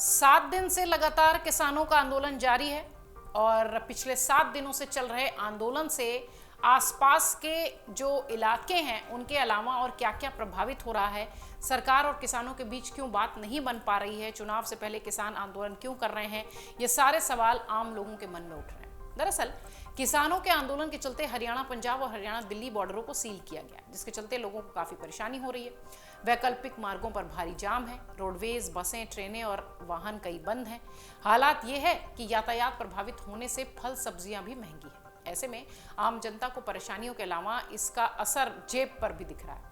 7 दिन से लगातार किसानों का आंदोलन जारी है और पिछले 7 दिनों से चल रहे आंदोलन से आसपास के जो इलाके हैं उनके अलावा और क्या क्या प्रभावित हो रहा है, सरकार और किसानों के बीच क्यों बात नहीं बन पा रही है, चुनाव से पहले किसान आंदोलन क्यों कर रहे हैं, ये सारे सवाल आम लोगों के मन में उठ रहे हैं। दरअसल किसानों के आंदोलन के चलते हरियाणा, पंजाब और हरियाणा दिल्ली बॉर्डरों को सील किया गया, जिसके चलते लोगों को काफी परेशानी हो रही है। वैकल्पिक मार्गों पर भारी जाम है, रोडवेज, बसें, ट्रेनें और वाहन कई बंद हैं। हालात ये है कि यातायात प्रभावित होने से फल सब्जियां भी महंगी हैं। ऐसे में आम जनता को परेशानियों के अलावा इसका असर जेब पर भी दिख रहा है।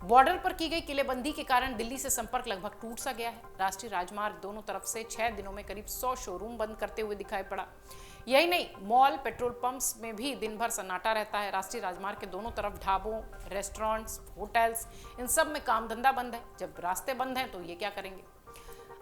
बॉर्डर पर की गई किलेबंदी के कारण दिल्ली से संपर्क लगभग टूट सा गया है। राष्ट्रीय राजमार्ग दोनों तरफ से 6 दिनों में करीब 100 शोरूम बंद करते हुए दिखाई पड़ा। यही नहीं, मॉल, पेट्रोल पंप्स में भी दिन भर सन्नाटा रहता है। राष्ट्रीय राजमार्ग के दोनों तरफ ढाबों, रेस्टोरेंट्स, होटल्स, इन सब में काम धंधा बंद है। जब रास्ते बंद हैं तो ये क्या करेंगे।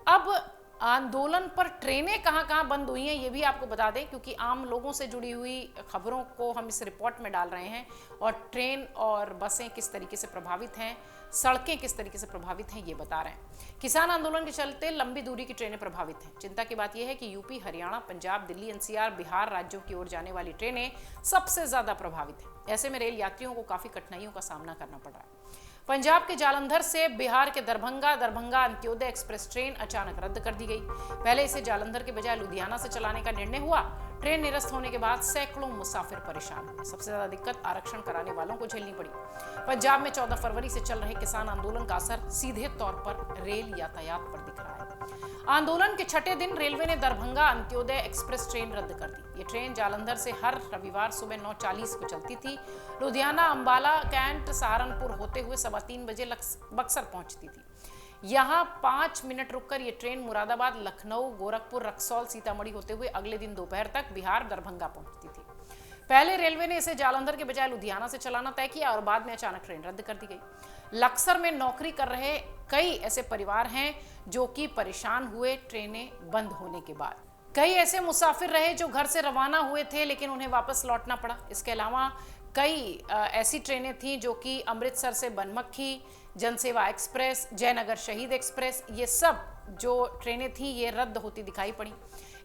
अब आंदोलन पर ट्रेनें कहां बंद हुई हैं ये भी आपको बता दें, क्योंकि आम लोगों से जुड़ी हुई खबरों को हम इस रिपोर्ट में डाल रहे हैं और ट्रेन और बसें किस तरीके से प्रभावित हैं, सड़कें किस तरीके से प्रभावित हैं, ये बता रहे हैं। किसान आंदोलन के चलते लंबी दूरी की ट्रेनें प्रभावित हैं। चिंता की बात यह है कि यूपी, हरियाणा, पंजाब, दिल्ली, एनसीआर, बिहार राज्यों की ओर जाने वाली ट्रेनें सबसे ज्यादा प्रभावित हैं। ऐसे में रेल यात्रियों को काफी कठिनाइयों का सामना करना पड़ रहा है। पंजाब के जालंधर से बिहार के दरभंगा अंत्योदय एक्सप्रेस ट्रेन अचानक रद्द कर दी गई। पहले इसे जालंधर के बजाय लुधियाना से चलाने का निर्णय हुआ। ट्रेन निरस्त होने के बाद सैकड़ों मुसाफिर परेशान हुए। सबसे ज्यादा दिक्कत आरक्षण कराने वालों को झेलनी पड़ी। पंजाब में 14 फरवरी से चल रहे किसान आंदोलन का असर सीधे तौर पर रेल यातायात पर दिख रहा है। आंदोलन के 6ठे दिन रेलवे ने दरभंगा अंत्योदय एक्सप्रेस ट्रेन रद्द कर दी। ये ट्रेन जालंधर से हर रविवार सुबह 9:40 को चलती थी। लुधियाना, अंबाला, कैंट, सहारनपुर होते हुए 3:15 बजे बक्सर पहुंचती थी। यहाँ 5 मिनट रुककर ये ट्रेन मुरादाबाद, लखनऊ, गोरखपुर, रक्सौल, सीतामढ़ी होते हुए अगले दिन दोपहर तक बिहार, दरभंगा पहुंचती थी। पहले रेलवे ने इसे जालंधर के बजाय लुधियाना से चलाना तय किया और बाद में अचानक ट्रेन रद्द कर दी गई। लक्सर में नौकरी कर रहे कई ऐसे परिवार हैं जो कि परेशान हुए ट्रेनें बंद होने के बाद। कई ऐसे मुसाफिर रहे जो घर से रवाना हुए थे लेकिन उन्हें वापस लौटना पड़ा। इसके अलावा कई ऐसी ट्रेनें थीं जो कि अमृतसर से बनमक्खी, जनसेवा एक्सप्रेस, जयनगर शहीद एक्सप्रेस, ये सब जो ट्रेनें थी ये रद्द होती दिखाई पड़ी।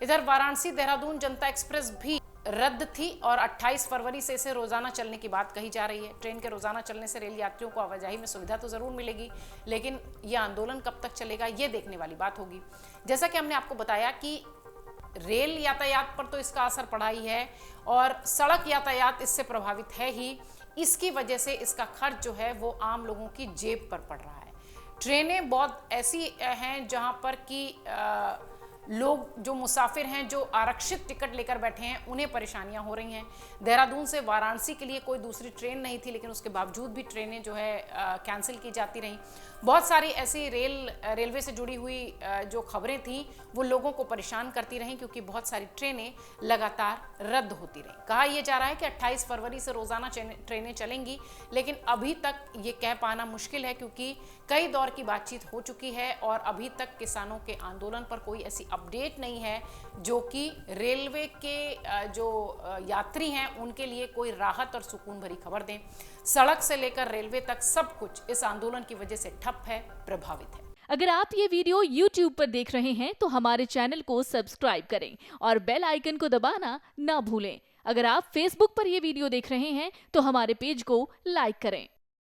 इधर वाराणसी देहरादून जनता एक्सप्रेस भी रद्द थी और 28 फरवरी से इसे रोजाना चलने की बात कही जा रही है। ट्रेन के रोजाना चलने से रेल यात्रियों को आवाजाही में सुविधा तो जरूर मिलेगी, लेकिन यह आंदोलन कब तक चलेगा ये देखने वाली बात होगी। जैसा कि हमने आपको बताया कि रेल यातायात पर तो इसका असर पड़ा ही है और सड़क यातायात इससे प्रभावित है ही। इसकी वजह से इसका खर्च जो है वो आम लोगों की जेब पर पड़ रहा है। ट्रेनें बहुत ऐसी हैं जहां पर कि लोग जो मुसाफिर हैं, जो आरक्षित टिकट लेकर बैठे हैं, उन्हें परेशानियां हो रही हैं। देहरादून से वाराणसी के लिए कोई दूसरी ट्रेन नहीं थी, लेकिन उसके बावजूद भी ट्रेनें जो है कैंसिल की जाती रहीं। बहुत सारी ऐसी रेलवे से जुड़ी हुई जो खबरें थी वो लोगों को परेशान करती रहीं, क्योंकि बहुत सारी ट्रेनें लगातार रद्द होती रहीं। कहा यह जा रहा है कि 28 फरवरी से रोजाना ट्रेनें चलेंगी, लेकिन अभी तक ये कह पाना मुश्किल है, क्योंकि कई दौर की बातचीत हो चुकी है और अभी तक किसानों के आंदोलन पर कोई ऐसी अपडेट नहीं है जो कि रेलवे के जो यात्री हैं उनके लिए कोई राहत और सुकून भरी खबर दें। सड़क से लेकर रेलवे तक सब कुछ इस आंदोलन की वजह से ठप है, प्रभावित है। अगर आप ये वीडियो YouTube पर देख रहे हैं तो हमारे चैनल को सब्सक्राइब करें और बेल आइकन को दबाना ना भूलें। अगर आप Facebook पर ये वीडियो देख रहे हैं तो हमारे पेज को लाइक करें।